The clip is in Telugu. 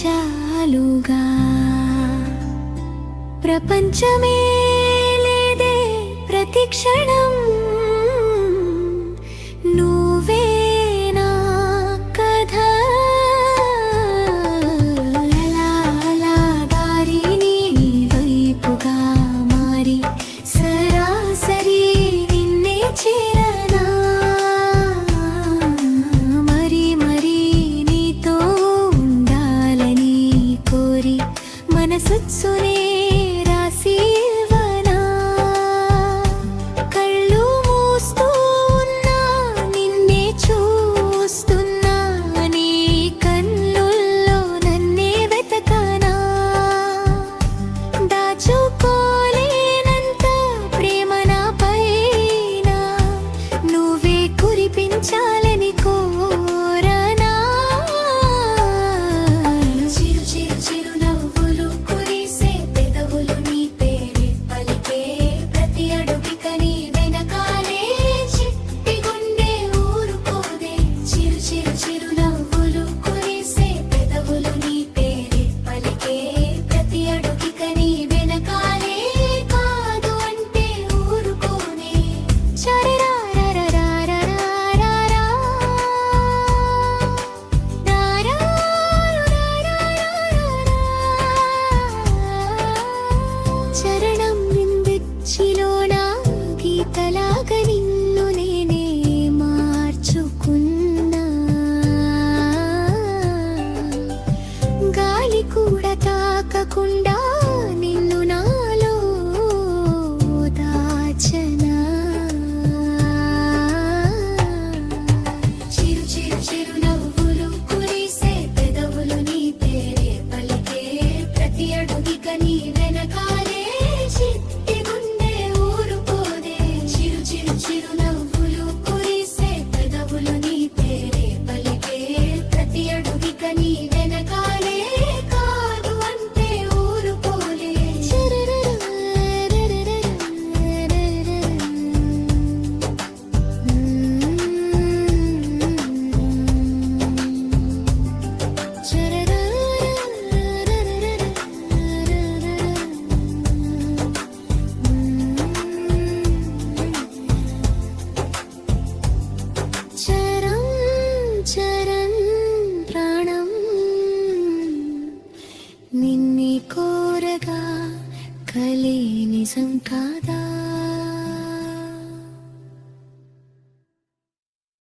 చాలుగా ప్రపంచమే లేదే ప్రతి క్షణం నువ్వే నా కథ అలా అలా దారిని నీ వైపుగా మారి సరాసరి నిన్నే చేరనా మరి మరి నీతో ఉండాలని కోరి మనసునే రాసి ఇవ్వనా కళ్ళు మూస్తూ ఉన్నా నిన్నే చూస్తున్నా నీ కన్నుల్లో నన్నే వెతకనా దాచుకోలేనంత ప్రేమ నా పైన నువ్వే కురిపించాలని కోరనా చిరు చిరు చిరు నవ్వులు కురిసే పెదవులు నీ పేరే పలికే ప్రతి అడుగుక నీ వెనకాలే చిట్టి గుండె ఊరుకోదే చిరు చిరు చిరు నవ్వులు కురిసే పెదవులు నీ పేరే పలికే ప్రతి అడుగుక నీ వెనకాలే కాదు అంటే ఊరుకోనే చరణం నిందిచ్చిలోనా గీతలాగా నిన్ను నేనే మార్చుకున్నా గాలి కూడా తాకకుండా నిన్ను నాలో దాచనా చిరు చిరు చిరు నవ్వులు కురిసే పెదవులు నీ పేరే పలికే ప్రతి అడుగుక నీ వెనకాలే చిట్టి గుండె ఊరుకోదే చిరు చిరు చిరు నవ్వులు కురిసే పెదవులు నీ పేరే పలికే ప్రతి అడుగుక నీ వెనకాలే కాదు అంటే ఊరుకోలే చరం చరం ప్రాణం నిన్నే కోరగా కలే నిజం కాదా